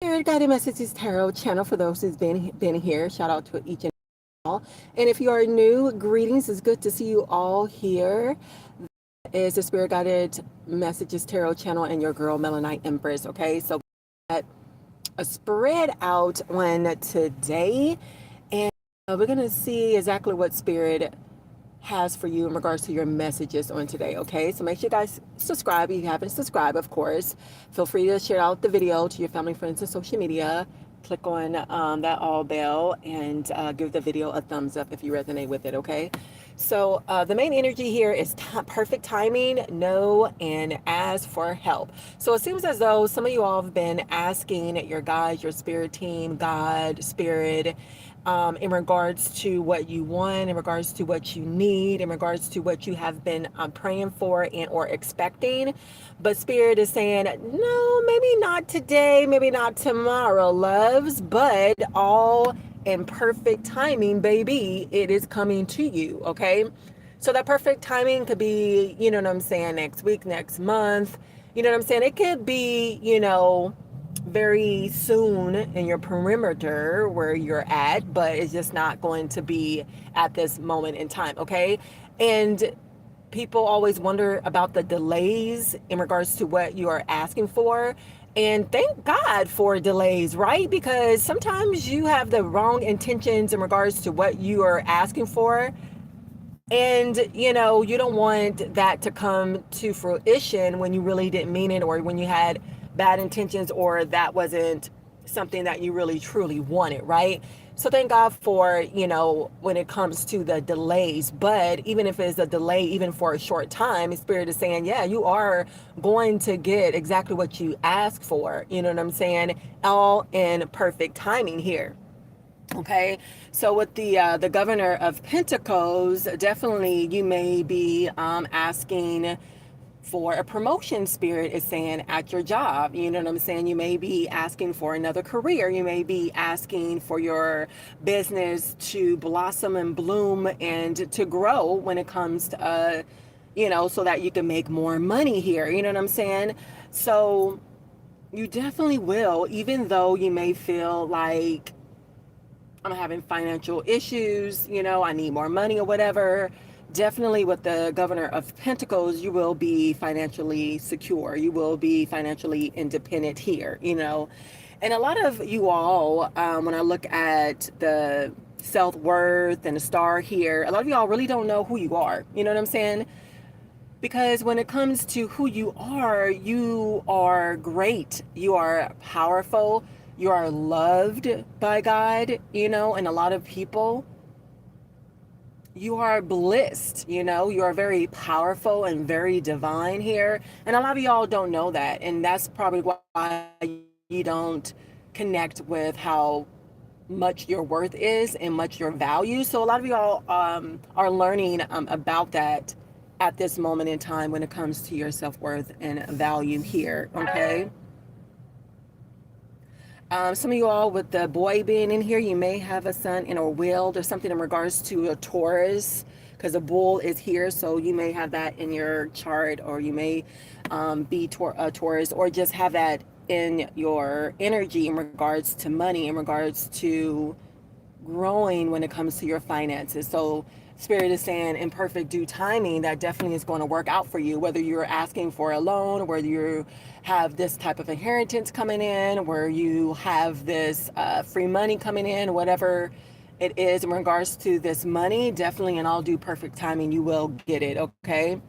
Spirit Guided Messages Tarot channel. For those who's been here, shout out to each and all. And if you are new, greetings. It's good to see you all here. This is the Spirit Guided Messages Tarot channel and your girl Melanite Empress. Okay, so a spread out on today, and we're gonna see exactly what Spirit has for you in regards to your messages on today. Okay, so make sure you guys subscribe if you haven't subscribed. Of course, feel free to share out the video to your family, friends, and social media. Click on that all bell and give the video a thumbs up if you resonate with it. Okay, so the main energy here is perfect timing, no, and ask for help. So it seems as though some of you all have been asking your guides, your spirit team, God, spirit, in regards to what you want, in regards to what you need, in regards to what you have been praying for and or expecting. But Spirit is saying, no, maybe not today, maybe not tomorrow, loves, but all in perfect timing, baby, it is coming to you, okay? So that perfect timing could be, you know what I'm saying, next week, next month, you know what I'm saying? It could be, very soon in your perimeter where you're at, but it's just not going to be at this moment in time, okay? And people always wonder about the delays in regards to what you are asking for. And thank God for delays, right? Because sometimes you have the wrong intentions in regards to what you are asking for. And, you don't want that to come to fruition when you really didn't mean it, or when you had bad intentions, or that wasn't something that you really truly wanted, right? So thank God for, when it comes to the delays. But even if it's a delay, even for a short time, Spirit is saying, yeah, you are going to get exactly what you ask for. You know what I'm saying? All in perfect timing here. Okay, so with the governor of Pentacles, definitely you may be asking for a promotion. Spirit is saying at your job. You know what I'm saying? You may be asking for another career. You may be asking for your business to blossom and bloom and to grow when it comes to, so that you can make more money here. You know what I'm saying? So you definitely will, even though you may feel like I'm having financial issues, I need more money or whatever. Definitely with the governor of Pentacles, you will be financially secure. You will be financially independent here, And a lot of you all, when I look at the self-worth and the star here, a lot of y'all really don't know who you are. You know what I'm saying? Because when it comes to who you are great. You are powerful. You are loved by God, and a lot of people. You are blessed, you are very powerful and very divine here. And a lot of y'all don't know that. And that's probably why you don't connect with how much your worth is and much your value. So a lot of y'all are learning about that at this moment in time when it comes to your self-worth and value here, okay? Some of you all with the boy being in here, you may have a sun in a wheel or something in regards to a Taurus, because a bull is here. So you may have that in your chart, or you may be a Taurus, or just have that in your energy in regards to money, in regards to growing when it comes to your finances. So Spirit is saying in perfect due timing, that definitely is going to work out for you, whether you're asking for a loan, whether you have this type of inheritance coming in, where you have this free money coming in, whatever it is in regards to this money, definitely in all due perfect timing, you will get it, okay?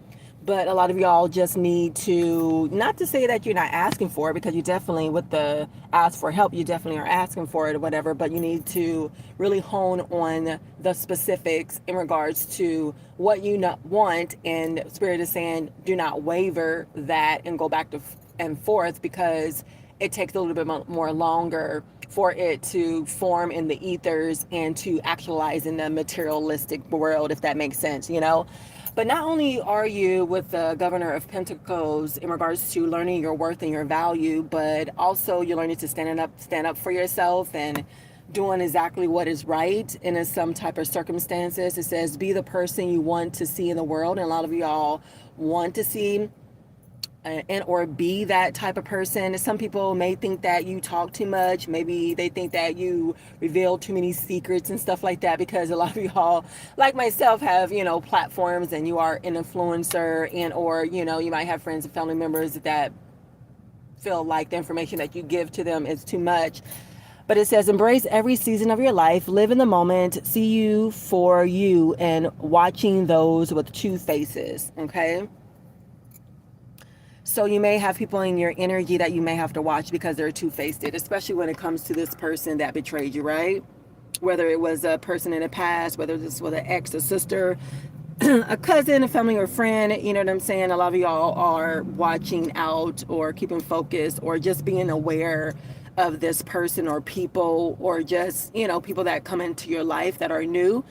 But a lot of y'all just need to, not to say that you're not asking for it, because you definitely, with the ask for help, you definitely are asking for it or whatever, but you need to really hone on the specifics in regards to what you want. And Spirit is saying, do not waver that and go back to and forth, because it takes a little bit more longer for it to form in the ethers and to actualize in the materialistic world, if that makes sense, But not only are you with the governor of Pentacles in regards to learning your worth and your value, but also you're learning to stand up for yourself and doing exactly what is right in some type of circumstances. It says, be the person you want to see in the world. And a lot of y'all want to see and or be that type of person. Some people may think that you talk too much. Maybe they think that you reveal too many secrets and stuff like that, because a lot of y'all, like myself, have, platforms, and you are an influencer, and or, you might have friends and family members that feel like the information that you give to them is too much. But it says, embrace every season of your life, live in the moment, see you for you, and watching those with two faces. Okay. So you may have people in your energy that you may have to watch because they're two-faced, especially when it comes to this person that betrayed you, right? Whether it was a person in the past, whether this was an ex, a sister, a cousin, a family, or friend, you know what I'm saying? A lot of y'all are watching out or keeping focused or just being aware of this person or people, or just, people that come into your life that are new.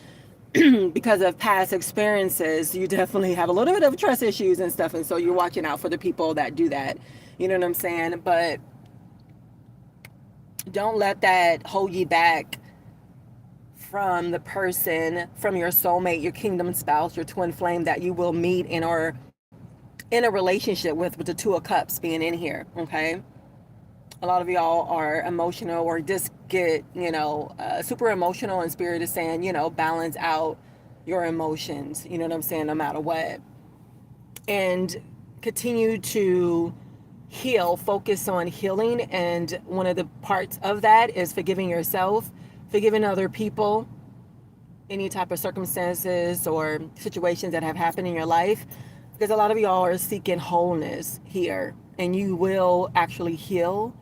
Because of past experiences, you definitely have a little bit of trust issues and stuff. And so you're watching out for the people that do that. You know what I'm saying? But don't let that hold you back from the person, from your soulmate, your kingdom spouse, your twin flame that you will meet in or in a relationship with the Two of Cups being in here. Okay. A lot of y'all are emotional or just get, super emotional, and spirit is saying, balance out your emotions, you know what I'm saying, no matter what. And continue to heal, focus on healing. And one of the parts of that is forgiving yourself, forgiving other people, any type of circumstances or situations that have happened in your life. Because a lot of y'all are seeking wholeness here, and you will actually heal,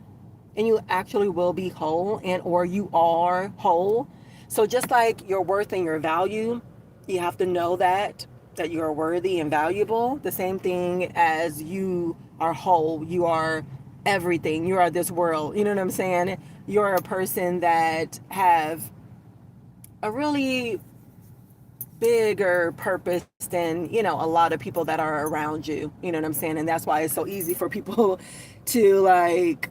and you actually will be whole, and or you are whole. So just like your worth and your value, you have to know that you are worthy and valuable. The same thing as you are whole, you are everything, you are this world, you know what I'm saying? You're a person that have a really bigger purpose than, a lot of people that are around you, you know what I'm saying? And that's why it's so easy for people to like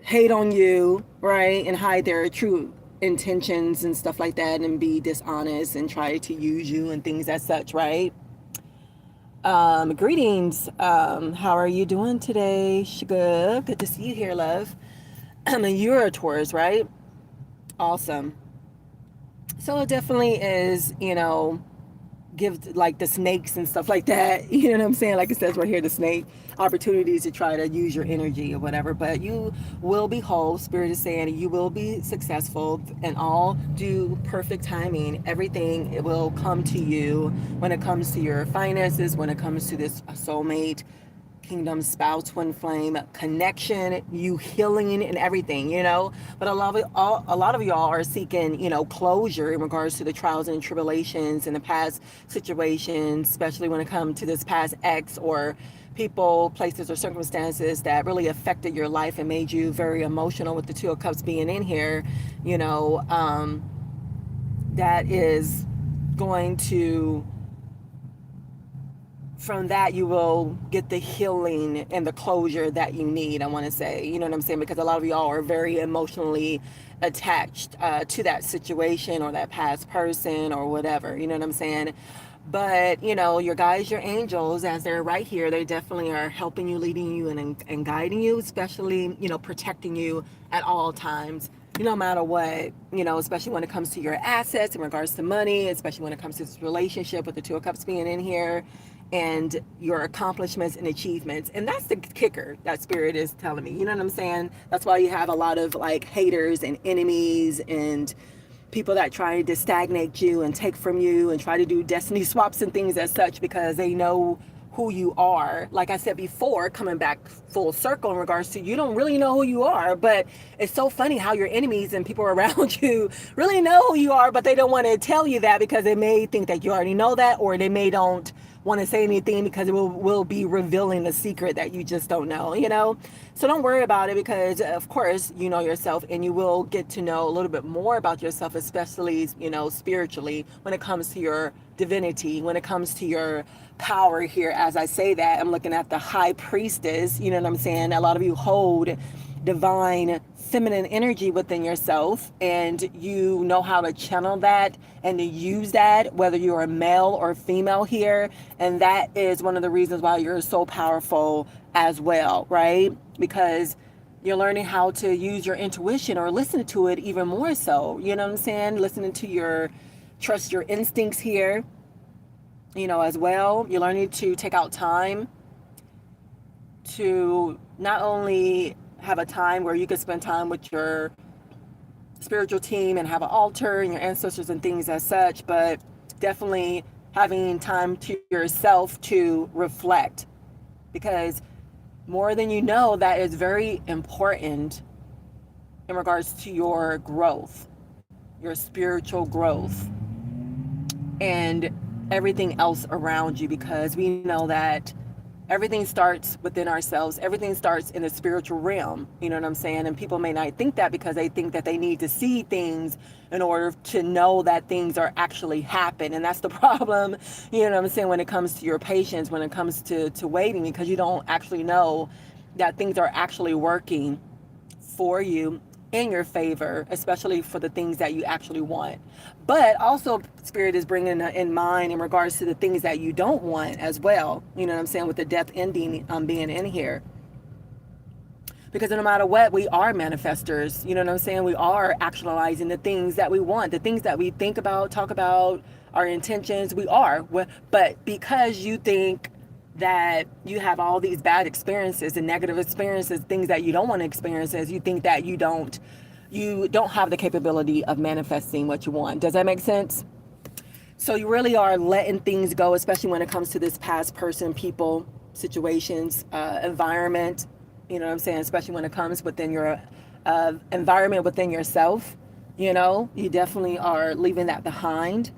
hate on you, right? And hide their true intentions and stuff like that, and be dishonest and try to use you and things as such, right? Greetings. How are you doing today, Sugar? Good to see you here, love. You're a Taurus, right? Awesome. So it definitely is, give like the snakes and stuff like that, you know what I'm saying, like it says right here, the snake, opportunities to try to use your energy or whatever. But you will be whole, spirit is saying, you will be successful, and all due perfect timing. Everything, it will come to you when it comes to your finances, when it comes to this soulmate, kingdom spouse, twin flame connection, you healing and everything, But a lot of y'all are seeking, closure in regards to the trials and tribulations in the past situations, especially when it comes to this past ex or people, places, or circumstances that really affected your life and made you very emotional, with the Two of Cups being in here, that is going to, from that you will get the healing and the closure that you need, I want to say, you know what I'm saying, because a lot of y'all are very emotionally attached to that situation or that past person or whatever, you know what I'm saying. But your guides, your angels, as they're right here, they definitely are helping you, leading you, and guiding you, especially protecting you at all times, no matter what, especially when it comes to your assets in regards to money, especially when it comes to this relationship with the Two of Cups being in here, and your accomplishments and achievements. And that's the kicker that spirit is telling me, you know what I'm saying? That's why you have a lot of like haters and enemies and people that try to stagnate you and take from you and try to do destiny swaps and things as such, because they know who you are. Like I said before, coming back full circle in regards to, you don't really know who you are. But it's so funny how your enemies and people around you really know who you are, but they don't want to tell you that because they may think that you already know that, or they may don't want to say anything because it will be revealing a secret that you just don't know, So don't worry about it, because of course you know yourself, and you will get to know a little bit more about yourself, especially spiritually, when it comes to your divinity, when it comes to your power here. As I say that, I'm looking at the high priestess, you know what I'm saying? A lot of you hold divine feminine energy within yourself, and you know how to channel that and to use that, whether you're a male or female here. And that is one of the reasons why you're so powerful as well, right? Because you're learning how to use your intuition, or listen to it even more so. You know what I'm saying? Listening to trust your instincts here, as well. You're learning to take out time to not only have a time where you can spend time with your spiritual team and have an altar and your ancestors and things as such, but definitely having time to yourself to reflect. Because more than you know, that is very important in regards to your growth, your spiritual growth, and everything else around you, because we know that everything starts within ourselves. Everything starts in the spiritual realm. You know what I'm saying? And people may not think that, because they think that they need to see things in order to know that things are actually happen. And that's the problem, you know what I'm saying, when it comes to your patience, when it comes to waiting, because you don't actually know that things are actually working for you in your favor, especially for the things that you actually want. But also, Spirit is bringing in mind in regards to the things that you don't want as well. You know what I'm saying? With the death ending being in here. Because no matter what, we are manifestors. You know what I'm saying? We are actualizing the things that we want, the things that we think about, talk about, our intentions. We are. But because you think that you have all these bad experiences and negative experiences, things that you don't want to experience, you think that you don't have the capability of manifesting what you want. Does that make sense? So you really are letting things go, especially when it comes to this past person, people, situations, environment. You know what I'm saying? Especially when it comes within your environment, within yourself. You definitely are leaving that behind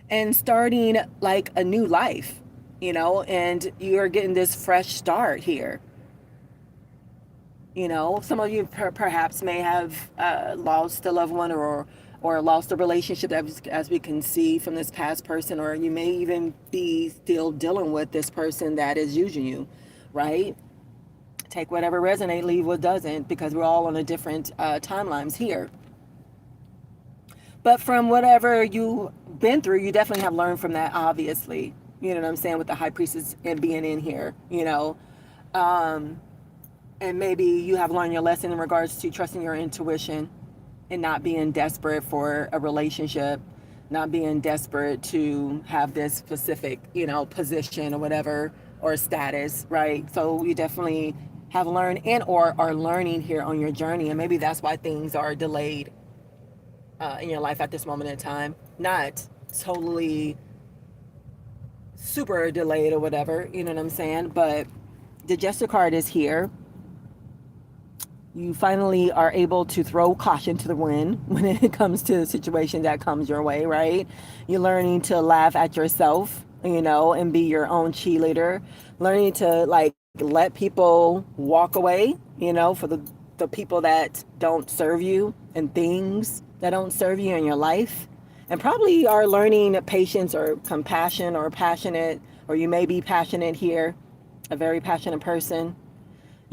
and starting like a new life. And you're getting this fresh start here. Some of you perhaps may have lost a loved one, or lost a relationship, as we can see from this past person, or you may even be still dealing with this person that is using you, right? Take whatever resonates, leave what doesn't, because we're all on a different timelines here. But from whatever you've been through, you definitely have learned from that, obviously. You know what I'm saying? With the high priestess and being in here, and maybe you have learned your lesson in regards to trusting your intuition and not being desperate for a relationship, not being desperate to have this specific, position or whatever, or status, right? So you definitely have learned and or are learning here on your journey. And maybe that's why things are delayed in your life at this moment in time. Not totally super delayed or whatever, you know what I'm saying? But the Jester card is here. You finally are able to throw caution to the wind when it comes to the situation that comes your way, right? You're learning to laugh at yourself, and be your own cheerleader. Learning to let people walk away, for the people that don't serve you, and things that don't serve you in your life. And probably are learning patience or compassion or passionate, or you may be passionate here, a very passionate person,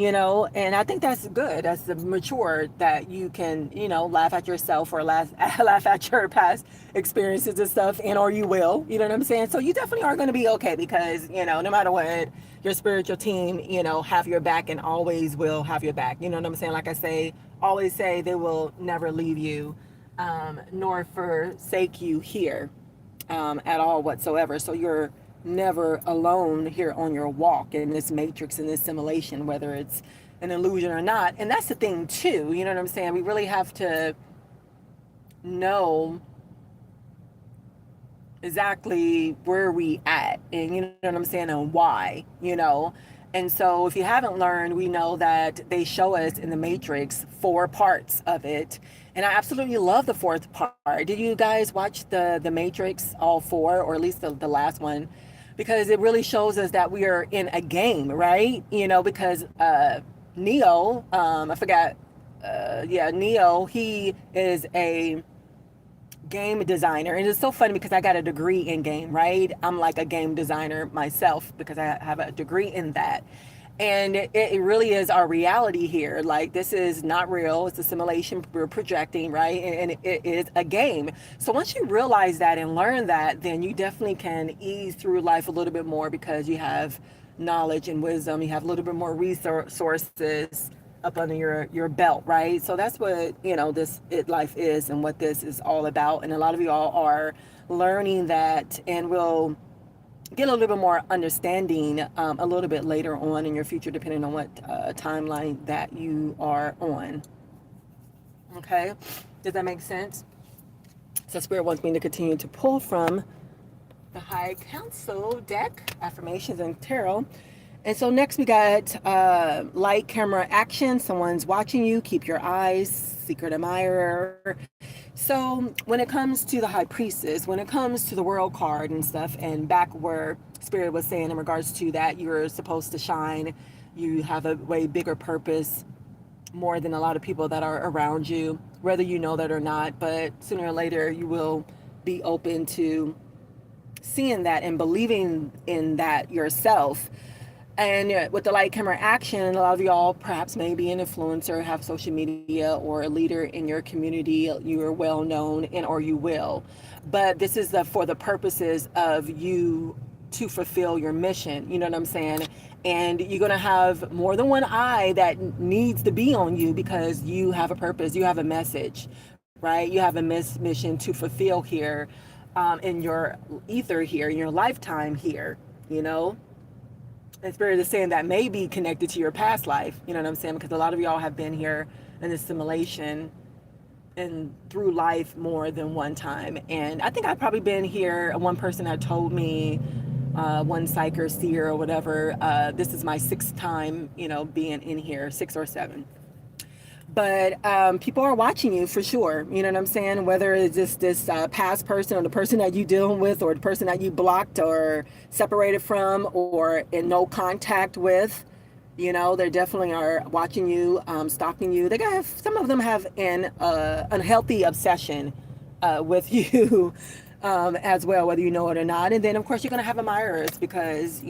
and I think that's good. That's the mature, that you can, laugh at yourself, or laugh at your past experiences and stuff, and or you will, you know what I'm saying? So you definitely are going to be okay, because, no matter what, your spiritual team, have your back, and always will have your back. You know what I'm saying? Like I always say, they will never leave you, nor forsake you here, at all whatsoever. So you're never alone here on your walk in this matrix, in this simulation, whether it's an illusion or not. And that's the thing too, you know what I'm saying? We really have to know exactly where we at, and you know what I'm saying, and why, And so if you haven't learned, we know that they show us in the matrix 4 parts of it. And I absolutely love the 4th part. Did you guys watch the matrix, all 4, or at least the last one? Because it really shows us that we are in a game, right? Because Neo, I forgot, Neo, he is a game designer. And it's so funny because I got a degree in game, right? I'm like a game designer myself because I have a degree in that. And it really is our reality here. Like, this is not real. It's a simulation we're projecting, right? And it is a game. So once you realize that and learn that, then you definitely can ease through life a little bit more because you have knowledge and wisdom. You have a little bit more resources up under your belt, right? So that's what, this life is and what this is all about. And a lot of y'all are learning that, and will get a little bit more understanding a little bit later on in your future, depending on what timeline that you are on. Okay, does that make sense? So Spirit wants me to continue to pull from the High Council deck, affirmations and tarot. And so next we got light, camera, action. Someone's watching you. Keep your eyes. Secret admirer. So when it comes to the High Priestess, when it comes to the World card and stuff, and back where Spirit was saying in regards to that, you're supposed to shine. You have a way bigger purpose, more than a lot of people that are around you, whether you know that or not. But sooner or later, you will be open to seeing that and believing in that yourself. And with the light, camera, action, a lot of y'all perhaps may be an influencer, have social media, or a leader in your community. You are well known, and or you will. But this is for the purposes of you to fulfill your mission. You know what I'm saying? And you're going to have more than one eye that needs to be on you because you have a purpose, you have a message, right? You have a mission to fulfill here, in your ether here, in your lifetime here, you know? And Spirit is saying that may be connected to your past life. You know what I'm saying? Because a lot of y'all have been here in this simulation and through life more than one time. And I think I've probably been here. One person had told me, one psycher, seer, or whatever, this is my sixth time, being in here, 6 or 7. But people are watching you for sure. You know what I'm saying? Whether it's just this past person, or the person that you dealing with, or the person that you blocked or separated from or in no contact with, they definitely are watching you, stalking you. Some of them have an unhealthy obsession with you as well, whether you know it or not. And then, of course, you're going to have admirers because,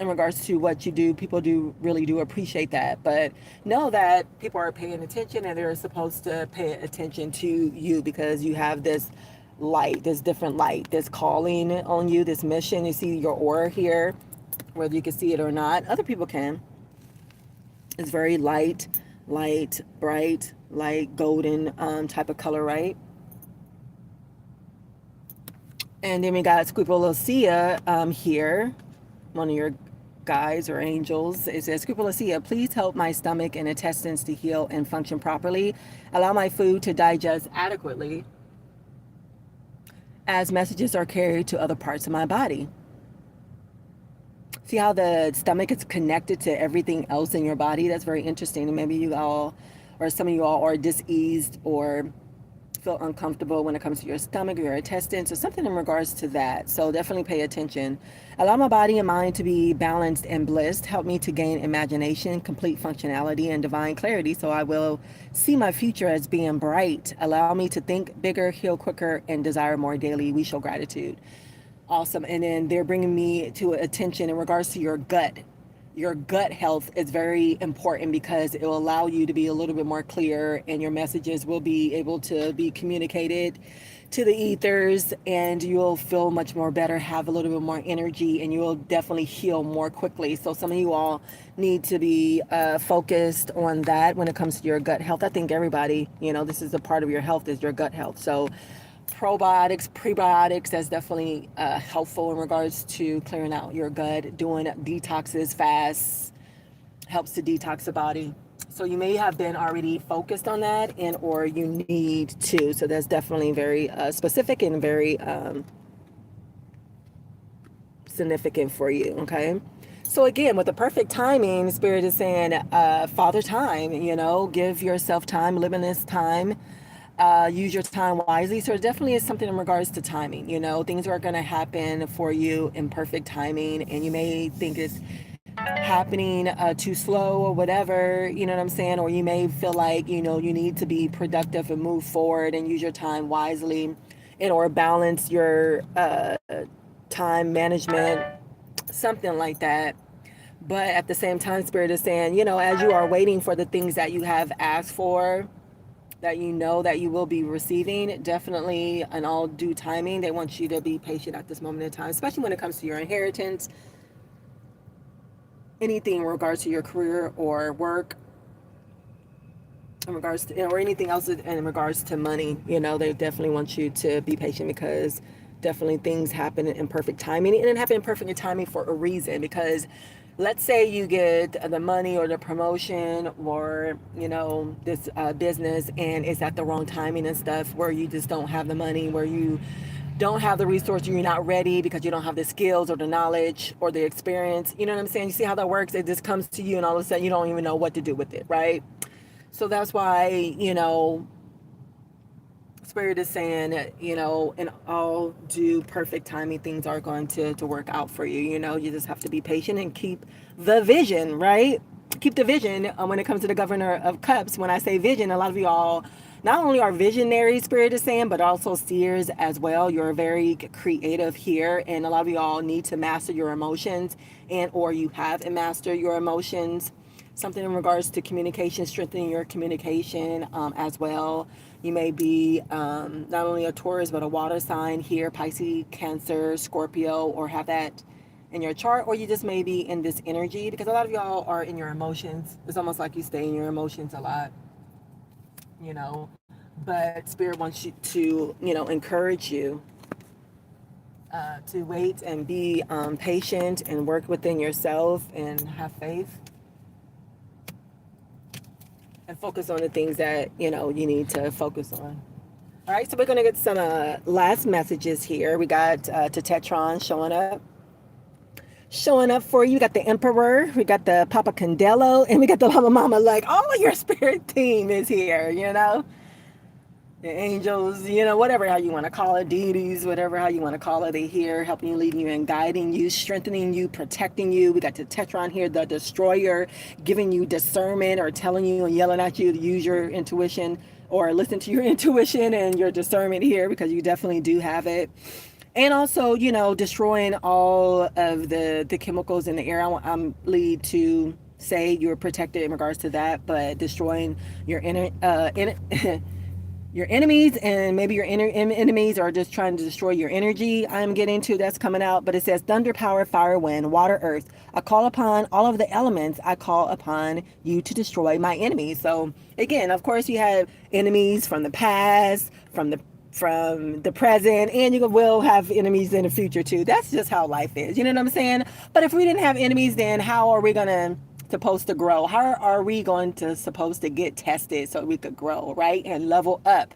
in regards to what you do, people really do appreciate that. But know that people are paying attention, and they're supposed to pay attention to you because you have this light, this different light, this calling on you, this mission. You see your aura here, whether you can see it or not. Other people can. It's very light, bright, light, golden type of color, right? And then we got Scripolosia here, one of your guides or angels. It says, Scripolosia, please help my stomach and intestines to heal and function properly. Allow my food to digest adequately as messages are carried to other parts of my body. See how the stomach is connected to everything else in your body? That's very interesting. And maybe you all, or some of you all, are diseased or feel uncomfortable when it comes to your stomach or your intestines or something in regards to that. So definitely pay attention. Allow my body and mind to be balanced and blissed. Help me to gain imagination, complete functionality, and divine clarity so I will see my future as being bright. Allow me to think bigger, heal quicker, and desire more daily. We show gratitude. Awesome. And then they're bringing me to attention in regards to your gut. Your gut health is very important because it will allow you to be a little bit more clear, and your messages will be able to be communicated to the ethers, and you'll feel much more better, have a little bit more energy, and you will definitely heal more quickly. So some of you all need to be focused on that when it comes to your gut health. I think everybody, this is a part of your health, is your gut health. So probiotics, prebiotics, that's definitely helpful in regards to clearing out your gut. Doing detoxes, fasts, helps to detox the body. So you may have been already focused on that, and or you need to. So that's definitely very specific and very significant for you, okay? So again, with the perfect timing, Spirit is saying, Father Time, give yourself time, limitless time. Use your time wisely. So it definitely is something in regards to timing. Things are going to happen for you in perfect timing, and you may think it's happening too slow or whatever, you know what I'm saying? Or you may feel like, you need to be productive and move forward and use your time wisely, and or balance your time management, something like that. But at the same time, Spirit is saying, as you are waiting for the things that you have asked for, that you know that you will be receiving, definitely in all due timing, they want you to be patient at this moment in time, especially when it comes to your inheritance, anything in regards to your career or work, in regards to, or anything else in regards to money. They definitely want you to be patient, because definitely things happen in perfect timing, and it happened in perfect timing for a reason. Because let's say you get the money or the promotion, or this business, and it's at the wrong timing and stuff, where you just don't have the money, where you don't have the resources, you're not ready because you don't have the skills or the knowledge or the experience. You know what I'm saying? You see how that works? It just comes to you, and all of a sudden you don't even know what to do with it, right? So that's why, Spirit is saying that, in all due perfect timing, things are going to work out for you. You just have to be patient and keep the vision, right? Keep the vision. When it comes to the Governor of Cups, when I say vision, a lot of y'all not only are visionary, Spirit is saying, but also seers as well. You're very creative here, and a lot of y'all need to master your emotions, and or you have mastered your emotions. Something in regards to communication, strengthening your communication as well. You may be not only a Taurus, but a water sign here, Pisces, Cancer, Scorpio, or have that in your chart, or you just may be in this energy, because a lot of y'all are in your emotions. It's almost like you stay in your emotions a lot, you know. But Spirit wants you to, encourage you to wait and be patient and work within yourself and have faith and focus on the things that you need to focus on. All right, so we're going to get some last messages here. We got Tetron showing up for you. We got the Emperor, we got the Papa Candelo, and we got the Mama Mama. Like, all of your spirit team is here, the angels, whatever how you want to call it, deities, whatever how you want to call it, they here helping you, leading you, and guiding you, strengthening you, protecting you. We got the Tetron here, the destroyer, giving you discernment, or telling you and yelling at you to use your intuition or listen to your intuition and your discernment here, because you definitely do have it. And also, destroying all of the chemicals in the air. I'm lead to say you're protected in regards to that, but destroying your your enemies, and maybe your enemies are just trying to destroy your energy. I'm getting to that's coming out, but it says thunder, power, fire, wind, water, earth. I call upon all of the elements. I call upon you to destroy my enemies. So again, of course, you have enemies from the past, from the present, and you will have enemies in the future too. That's just how life is. You know what I'm saying? But if we didn't have enemies, then how are we gonna supposed to grow? How are we going to supposed to get tested so we could grow, right? And level up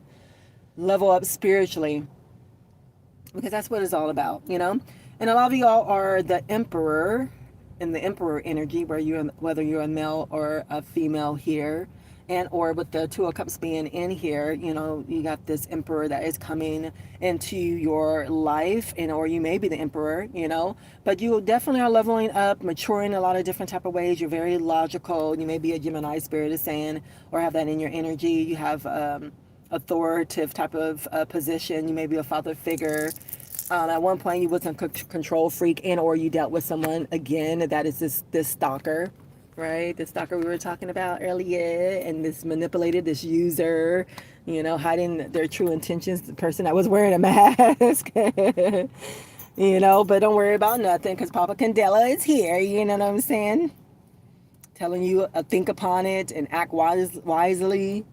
spiritually, because that's what it's all about. And a lot of y'all are the Emperor, in the Emperor energy, whether you're a male or a female here, and or with the Two of Cups being in here, you got this Emperor that is coming into your life, and or you may be the Emperor, but you definitely are leveling up, maturing a lot of different type of ways. You're very logical. You may be a Gemini, Spirit is saying, or have that in your energy. You have authoritative type of position. You may be a father figure. At one point you was a control freak, and or you dealt with someone again that is this stalker, right? The stalker we were talking about earlier, and this manipulated, this user, hiding their true intentions, the person that was wearing a mask. But don't worry about nothing, because Papa Candela is here, you know what I'm saying? Telling you think upon it and act wisely.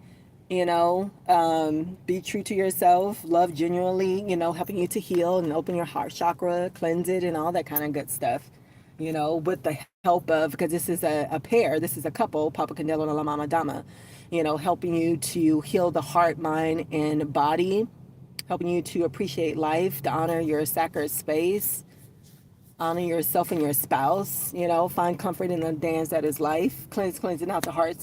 Be true to yourself, love genuinely, helping you to heal and open your heart chakra, cleanse it, and all that kind of good stuff, with the help of, because this is a pair, this is a couple, Papa Candelo and La Mama Dama, helping you to heal the heart, mind, and body, helping you to appreciate life, to honor your sacred space, honor yourself and your spouse, find comfort in the dance that is life, cleansing out the heart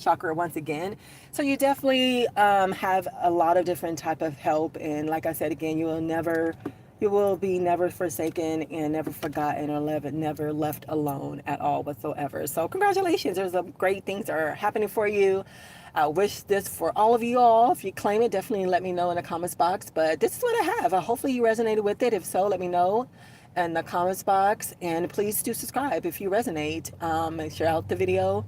chakra once again. So you definitely have a lot of different type of help, and like I said again, you will be never forsaken and never forgotten, or never left alone at all whatsoever. So congratulations, there's some great things that are happening for you. I wish this for all of you all. If you claim it, definitely let me know in the comments box. But this is what I have. Hopefully you resonated with it. If so, let me know. in the comments box, and please do subscribe if you resonate. Share out the video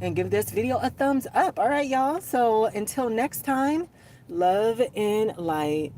and give this video a thumbs up. All right, y'all. So until next time, love and light.